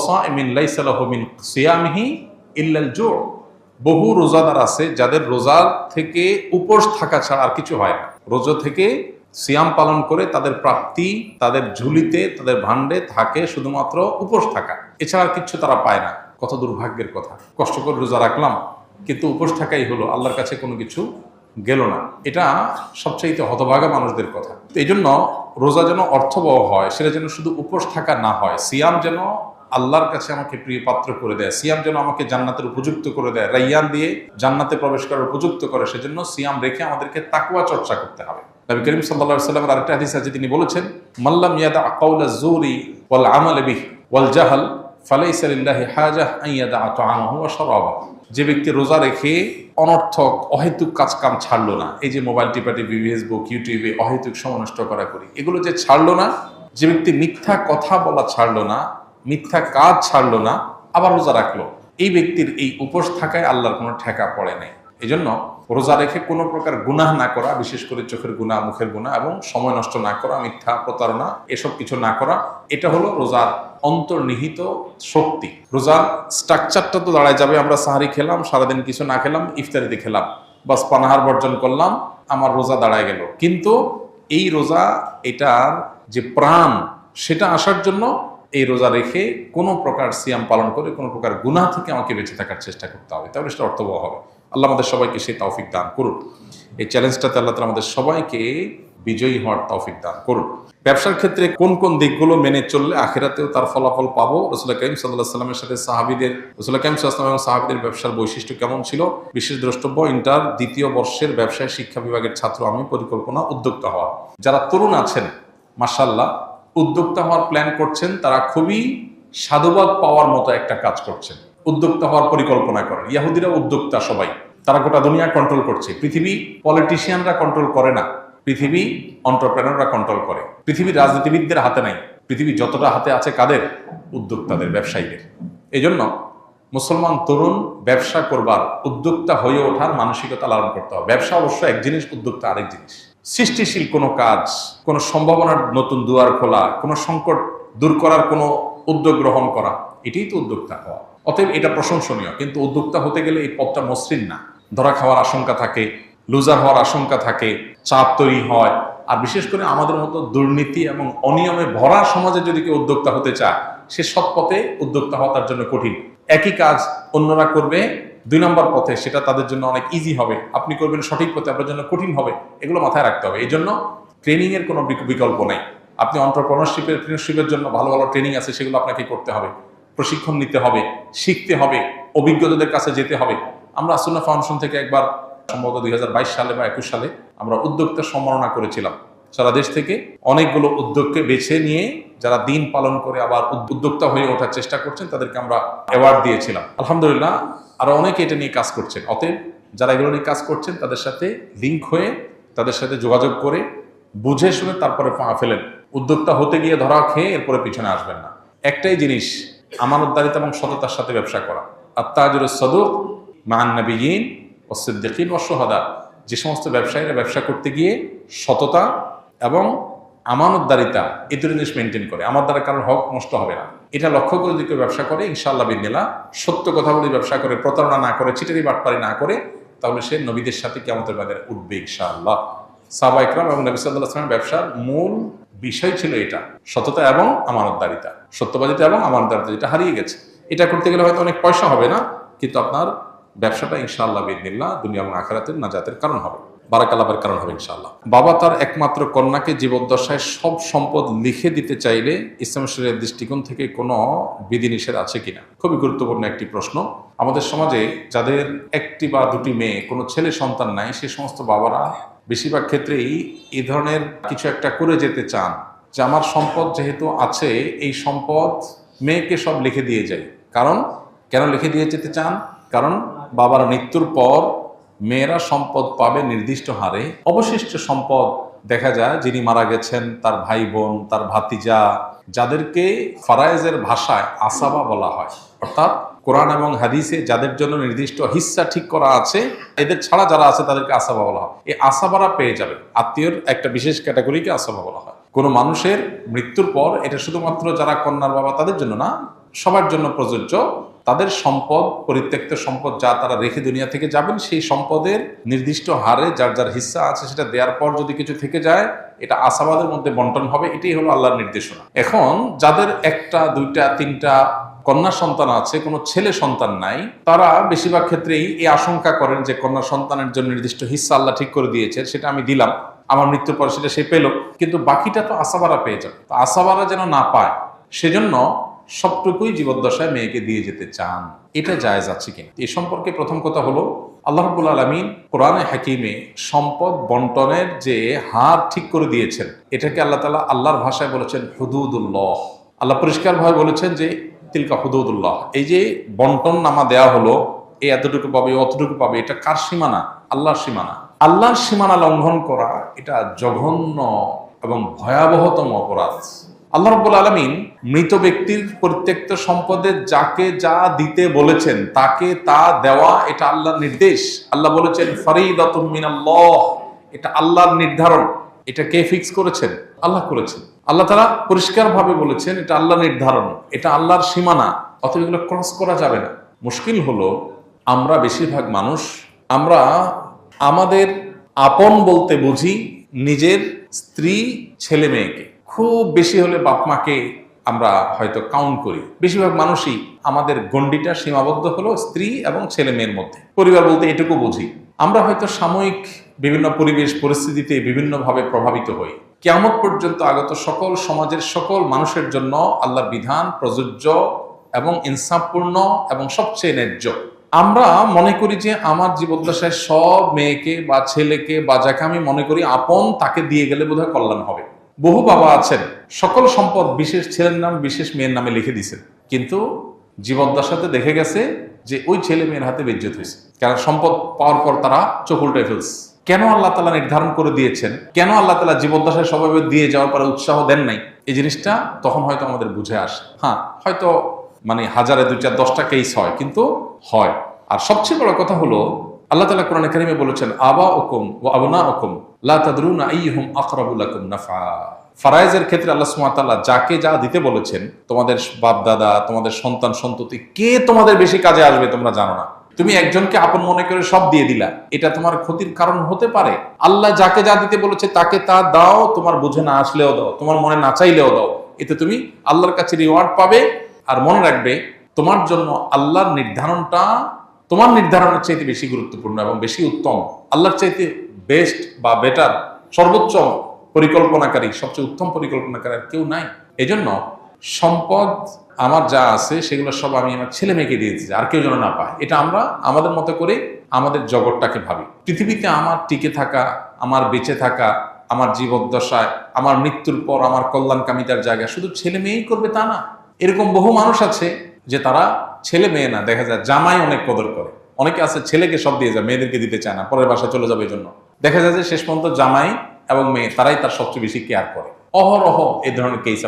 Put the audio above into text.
সাইমিন লাইসা লাহু মিন সিয়ামিহি ইল্লাল জু'। বহু রোজাদার আছে যাদের রোজা থেকে উপোস থাকা ছাড়া আর কিছু হয় না। রোজা থেকে সিয়াম পালন করে তাদের প্রাপ্তি, তাদের ঝুলিতে, তাদের ভান্ডে থাকে শুধুমাত্র উপোস থাকা, এছাড়া আর কিছু তারা পায় না। কত দুর্ভাগ্যের কথা! কষ্ট করে রোজা রাখলাম, কিন্তু উপোস থাকাই হলো, আল্লাহর কাছে কোনো কিছু গেল না। এটা সবচাইতে হতভাগা মানুষদের কথা। তো এই জন্য রোজা যেন অর্থবহ হয়, সেটা যেন শুধু উপোস থাকা না হয়। সিয়াম যেন আল্লাহর কাছে আমাকে প্রিয় পাত্র করে দেয়, সিয়াম যেন আমাকে জান্নাতের উপযুক্ত করে দেয়, রাইয়ান দিয়ে জান্নাতে প্রবেশ করার উপযুক্ত করে। সেজন্য সিয়াম রেখে আমাদেরকে তাকওয়া চর্চা করতে হবে। নবী করিম সাল্লাল্লাহু আলাইহি ওয়াসাল্লামের আরেকটা হাদিস আছে, তিনি বলেছেন, মাল্লাম ইয়াদা কাওলা যুরি ওয়াল আমাল বিহি ওয়াল জাহল ফালাইসা লিল্লাহি হাজাহ আন ইয়াদা তাআমাহু ওয়া শারাবাহু। যে ব্যক্তি রোজা রেখে অনর্থক অহেতুক কাজকাম ছাড়লো না, এই যে মোবাইল টিপাটিপি, ফেসবুক, ইউটিউবে অহেতুক সময় নষ্ট করা করি, এগুলো যে ছাড়লো না, যে ব্যক্তি মিথ্যা কথা বলা ছাড়লো না, মিথ্যা কাজ ছাড়লো না, আবার রোজা রাখলো, এই ব্যক্তির এই উপোস থাকায় আল্লাহর কোনো ঠেকা পড়ে নাই। এই জন্য রোজা রেখে কোনো প্রকার গুনাহ না করা, বিশেষ করে চোখের গুনাহ, মুখের গুনাহ এবং সময় নষ্ট না করা, মিথ্যা, প্রতারণা, এসব কিছু না করা, এটা হলো রোজার অন্তর্নিহিত শক্তি। রোজার স্ট্রাকচারটা তো দাঁড়ায় যাবে, আমরা সাহারি খেলাম, সারাদিন কিছু না খেলাম, ইফতারিতে খেলাম, বাস পানাহার বর্জন করলাম, আমার রোজা দাঁড়ায় গেল। কিন্তু এই রোজা, এটার যে প্রাণ, সেটা আসার জন্য এই রোজা রেখে কোনো প্রকার সিয়াম পালন করে কোনো প্রকার গুনাহ থেকে আমাকে বেঁচে থাকার চেষ্টা করতে হবে, তাহলে সেটা অর্থবহ হবে। আল্লাহ আমাদের সবাইকে সেই তৌফিক দান করুন। এই চ্যালেঞ্জটাতে আল্লাহ তাআলা আমাদের সবাইকে বিজয়ী হওয়ার তৌফিক দান করুন। ব্যবসার ক্ষেত্রে কোন কোন দিকগুলো মেনে চললে আখিরাতেও তার ফলাফল পাবো? রাসূলুল্লাহ কারীম সাল্লাল্লাহু আলাইহি ওয়াসাল্লামের সাথে রাসূলুল্লাহ কারীম সাল্লাল্লাহু আলাইহি ওয়াসাল্লাম এবং সাহাবীদের ব্যবসার বৈশিষ্ট্য কেমন ছিল? বিশেষ দ্রষ্টব্য, ইন্টার দ্বিতীয় বর্ষের ব্যবসায় শিক্ষা বিভাগের ছাত্র আমি, পরিকল্পনা উদ্যোক্তা হওয়া। যারা তরুণ আছেন, মাশাআল্লাহ, উদ্যোক্তা হওয়ার প্ল্যান করছেন, তারা খুবই সাধুবাদ পাওয়ার মতো একটা কাজ করছেন। উদ্যোক্তা হওয়ার পরিকল্পনা করেন। ইহুদিরা উদ্যোক্তা সবাই, তারা গোটা দুনিয়া কন্ট্রোল করছে। পৃথিবী পলিটিশিয়ানরা কন্ট্রোল করে না, পৃথিবী এন্টারপ্রেনাররা কন্ট্রোল করে। পৃথিবীর রাজনীতিবিদদের হাতে নাই, পৃথিবী যতটা হাতে আছে কাদের? উদ্যোক্তাদের, ব্যবসায়ীদের। এই জন্য মুসলমান তরুণ ব্যবসা করবার, উদ্যোক্তা হয়ে ওঠার মানসিকতা লালন করতে হবে। ব্যবসা অবশ্য এক জিনিস, উদ্যোক্তা আরেক জিনিস। সৃষ্টিশীল কোনো কাজ, কোনো সম্ভাবনার নতুন দুয়ার খোলা, কোনো সংকট দূর করার কোনো উদ্যোগ গ্রহণ করা, এটাই তো উদ্যোক্তা হওয়া। অতএব এটা প্রশংসনীয়, কিন্তু উদ্যোক্তা হতে গেলে এই পথটা মসৃণ না। ধরা খাওয়ার আশঙ্কা থাকে, লুজার হওয়ার আশঙ্কা থাকে, চাপ তৈরি হয়। আর বিশেষ করে আমাদের মতো দুর্নীতি এবং অনিয়মে ভরা সমাজে যদি কেউ উদ্যোক্তা হতে চায়, সে সৎ পথে উদ্যোক্তা হওয়া তার জন্য কঠিন। একই কাজ অন্যরা করবে 2 নম্বর পথে, সেটা তাদের জন্য অনেক ইজি হবে। আপনি করবেন সঠিক পথে, আপনার জন্য কঠিন হবে। এগুলো মাথায় রাখতে হবে। এই জন্য ট্রেনিং এর কোনো বিকল্প নেই। আপনি এন্টারপ্রেনারশিপের জন্য ভালো ভালো ট্রেনিং আছে, সেগুলো আপনাকে করতে হবে, প্রশিক্ষণ নিতে হবে, শিখতে হবে, অভিজ্ঞতাদের কাছে যেতে হবে। আমরা সুন্নাহ ফাউন্ডেশন থেকে একবার সম্ভবত 2022 সালে বা 21 সালে আমরা উদ্যোক্তা সম্মাননা করেছিলাম। সারা দেশ থেকে অনেকগুলো উদ্যোগকে বেছে নিয়ে যারা দিন পালন করে আবার উদ্যোক্তা হয়ে ওঠার চেষ্টা করছেন, তাদেরকে আমরা অ্যাওয়ার্ড দিয়েছিলাম। আলহামদুলিল্লাহ, আরো অনেকে এটা নিয়ে কাজ করছেন। অতএব যারা এগুলো নিয়ে কাজ করছেন, তাদের সাথে লিঙ্ক হয়ে, তাদের সাথে যোগাযোগ করে, বুঝে শুনে তারপরে পা ফেলেন। উদ্যোক্তা হতে গিয়ে ধরা খেয়ে এরপরে পিছনে আসবেন না। একটাই জিনিস, আমানতদারিতা এবং সততার সাথে ব্যবসা করা। আত-তাজিরুস সাদুক মা'আন নাবিয়্যিন ওয়াস সিদ্দিকিন ওয়াশ শুহাদা। যে সমস্ত ব্যবসায়ীরা ব্যবসা করতে গিয়ে সততা এবং আমানতদারিতা, এই দুটো জিনিস মেনটেন করে, আমার দ্বারা কারোর হক নষ্ট হবে না, এটা লক্ষ্য করে যদি কেউ ব্যবসা করে, ইনশাআল্লাহ বিদিনিল্লাহ, সত্য কথা বলে ব্যবসা করে, প্রতারণা না করে, চিটারি বাটপারি না করে, তাহলে সে নবীদের সাথে কিয়ামতের বাজারে উঠবে ইনশাআল্লাহ। সাহাবা ইকরাম এবং নবী সাল্লাল্লাহু আলাইহি ওয়াসাল্লামের ব্যবসার মূল বিষয় ছিল এটা, সততা এবং আমানতদারিতা, সত্যবাদিতা এবং আমানতদারিতা, যেটা হারিয়ে গেছে। এটা করতে গেলে হয়তো অনেক পয়সা হবে না, কিন্তু আপনার ব্যবসাটা ইনশাআল্লাহ বিদিনিল্লাহ দুনিয়া এবং আখিরাতের নাজাতের কারণ হবে, বারাকাল্লাহের কারণ হবে ইনশাআল্লাহ। বাবা তার একমাত্র কন্যাকে জীবদ্দশায় সব সম্পদ লিখে দিতে চাইলে ইসলাম শরীয়তের দৃষ্টিকোণ থেকে কোনো বিধিনিষেধ আছে কিনা? খুবই গুরুত্বপূর্ণ একটি প্রশ্ন। আমাদের সমাজে যাদের একটি বা দুটি মেয়ে, কোনো ছেলে সন্তান নাই, সে সমস্ত বাবারা বেশিরভাগ ক্ষেত্রেই এই ধরনের কিছু একটা করে যেতে চান, যে আমার সম্পদ যেহেতু আছে, এই সম্পদ মেয়েকে সব লিখে দিয়ে যায়। কারণ কেন লিখে দিয়ে যেতে চান? কারণ বাবার মৃত্যুর পর মেয়েরা সম্পদ পাবে নির্দিষ্ট হারে। অবশিষ্ট সম্পদ দেখা যায় যিনি মারা গেছেন, তার ভাই বোন, তার ভাতিজা, যাদেরকে ফারায়েজের ভাষায় আসাবা বলা হয়, অর্থাৎ কোরআন এবং হাদিসে যাদের জন্য নির্দিষ্ট হিস্সা ঠিক করা আছে, এদের ছাড়া যারা আছে তাদেরকে আসাবা বলা হয়। এই আসাবারা পেয়ে যাবে। আত্মীয়র একটা বিশেষ ক্যাটাগরিকে আসাবা বলা হয়। কোনো মানুষের মৃত্যুর পর এটা শুধুমাত্র যারা কন্যার বাবা তাদের জন্য না, সবার জন্য প্রযোজ্য। তাদের সম্পদ, পরিত্যক্ত সম্পদ যা তারা রেখে দুনিয়া থেকে যাবেন, সেই সম্পদের নির্দিষ্ট হারে যার যার হিস্সা আছে সেটা দেওয়ার পর যদি কিছু থেকে যায়, এটা আসাবাদের মধ্যে বন্টন হবে। এটাই হলো আল্লাহর নির্দেশনা। এখন যাদের একটা, দুইটা, তিনটা কন্যা সন্তান আছে, কোনো ছেলে সন্তান নাই, তারা বেশিরভাগ ক্ষেত্রেই এই আশঙ্কা করেন যে কন্যা সন্তানের জন্য নির্দিষ্ট হিস্সা আল্লাহ ঠিক করে দিয়েছে, সেটা আমি দিলাম, আমার মৃত্যুর পর সেটা সে পেল, কিন্তু বাকিটা তো আসাবারা পেয়ে যাবে। তো আসাবারা যেন না পায়, সেজন্য সবটুকুই জীবদ্দশায় মেয়েকে দিয়ে যেতে চান। এটা জায়েজ আছে কিনা এ সম্পর্কে প্রথম কথা হলো, আল্লাহ রাব্বুল আলামিন কোরআনে হাকিমে সম্পদ বন্টনের যে হার ঠিক করে দিয়েছেন, এটাকে আল্লাহ তাআলা আল্লাহর ভাষায় বলেছেন হুদুদুল্লাহ। আল্লাহ পরিষ্কারভাবে বলেছেন যে তিলকা হুদুদুল্লাহ। এই যে বন্টন নামা দেয়া হলো, এই এতটুকু পাবে, অতটুকু পাবে, এটা কার সীমানা? আল্লাহর সীমানা। আল্লাহর সীমানা লঙ্ঘন করা এটা জঘন্য এবং ভয়াবহতম অপরাধ। আল্লাহ রাব্বুল আলামিন মৃত ব্যক্তির পরিত্যক্ত সম্পদের যাকে যা দিতে বলেছেন তাকে তা দেওয়া, এটা আল্লাহর নির্দেশ। আল্লাহ বলেছেন ফরিদাতুম মিনাল্লাহ, এটা আল্লাহর নির্ধারণ। এটা কে ফিক্স করেছেন? আল্লাহ করেছেন। আল্লাহ তাআলা পরিষ্কারভাবে বলেছেন এটা আল্লাহর নির্ধারণ, এটা আল্লাহর সীমানা, অতএব এগুলো ক্রস করা যাবে না। মুশকিল হলো আমরা বেশিরভাগ মানুষ, আমরা আমাদের আপন বলতে বুঝি নিজের স্ত্রী, ছেলে মেয়েকে। খুব বেশি হলে বাপ মাকে আমরা হয়তো কাউন্ট করি। বেশিরভাগ মানুষই আমাদের গণ্ডিটা সীমাবদ্ধ হলো স্ত্রী এবং ছেলে মেয়ের মধ্যে। পরিবার বলতে এটুকু বুঝি। আমরা হয়তো সাময়িক বিভিন্ন পরিবেশ পরিস্থিতিতে বিভিন্নভাবে প্রভাবিত হই। কিয়ামত পর্যন্ত আগত সকল সমাজের সকল মানুষের জন্য আল্লাহর বিধান প্রযোজ্য এবং ইনসাফপূর্ণ এবং সবচেয়ে ন্যায্য। আমরা মনে করি যে আমার জীবদ্দশায় সব মেয়েকে বা ছেলেকে বা যাকে আমি মনে করি আপন, তাকে দিয়ে গেলে বোধহয় কল্যাণ হবে। বহু বাবা আছেন সকল সম্পদ বিশেষ ছেলের নাম বিশেষ মেয়ের নামে লিখে দিয়েছেন, কিন্তু জীবদ্দশাতে দেখে গেছে যে ওই ছেলে মেয়ের হাতে বেজ্জত হয়েছে, কারণ সম্পদ পাওয়ার পর তারা চোখ উল্টে ফেলছে। কেন আল্লাহ তাআলা নির্ধারণ করে দিয়েছেন, কেন আল্লাহ তাআলা জীবদ্দশায় সবাই দিয়ে যাওয়ার পরে উৎসাহ দেন নাই, এই জিনিসটা তখন হয়তো আমাদের বুঝে আসে। হ্যাঁ, হয়তো মানে হাজারে 2-4-10টা কেস হয়, কিন্তু হয়। আর সবচেয়ে বড় কথা হলো আল্লাহ তাআলা কোরআনে কারিমে বলেছেন আবাউকুম ওয়া আবনাউকুম লা তাদরুনা আইয়ুহুম আকরাবু লাকুম নাফা। ফারায়েজের ক্ষেত্রে আল্লাহ সুবহানাহু ওয়া তাআলা যাকে যা দিতে বলেছেন, তোমাদের বাপ দাদা, তোমাদের সন্তান সন্ততি, কে তোমাদের বেশি কাজে আসবে তোমরা জানো না। তুমি একজনকে আপন মনে করে সব দিয়ে দিলা, এটা তোমার ক্ষতির কারণ হতে পারে। আল্লাহ যাকে যা দিতে বলেছে তাকে তা দাও, তোমার বুঝে না আসলেও দাও, তোমার মনে না চাইলেও দাও, এতে তুমি আল্লাহর কাছে রিওয়ার্ড পাবে। আর মনে রাখবে, তোমার জন্য আল্লাহর নির্ধারণটা তোমার নির্ধারণের চাইতে বেশি গুরুত্বপূর্ণ এবং বেশি উত্তম। আল্লাহর চাইতে বেস্ট বা বেটার, সর্বোচ্চ পরিকল্পনাকারী, সবচেয়ে উত্তম পরিকল্পনাকারী আর কেউ নাই। এজন্য সম্পদ আমার যা আছে সেগুলো সব আমি আমার ছেলে মেয়েকে দিয়ে দিচ্ছি, আর কেউ যেন না পায়। এটা আমরা আমাদের মতো করে আমাদের জগৎটাকে ভাবি। পৃথিবীতে আমার টিকে থাকা, আমার বেঁচে থাকা, আমার জীবদ্দশায়, আমার মৃত্যুর পর আমার কল্যাণকামিতার জায়গা শুধু ছেলে মেয়েই করবে তা না। এরকম বহু মানুষ আছে যে তারা ছেলে মেয়ে না, দেখা যায় জামাই অনেক কদর করে। অনেকে আছে ছেলেকে সব দিয়ে যায়, মেয়েদেরকে দিতে চায় না, পরের বাসায় চলে যাবে। এই জন্য দেখা যায় যে শেষ পর্যন্ত জামাই এবং মেয়ে তারাই তার সবচেয়ে বেশি কেয়ার করে। অহরহ এই ধরনের কেস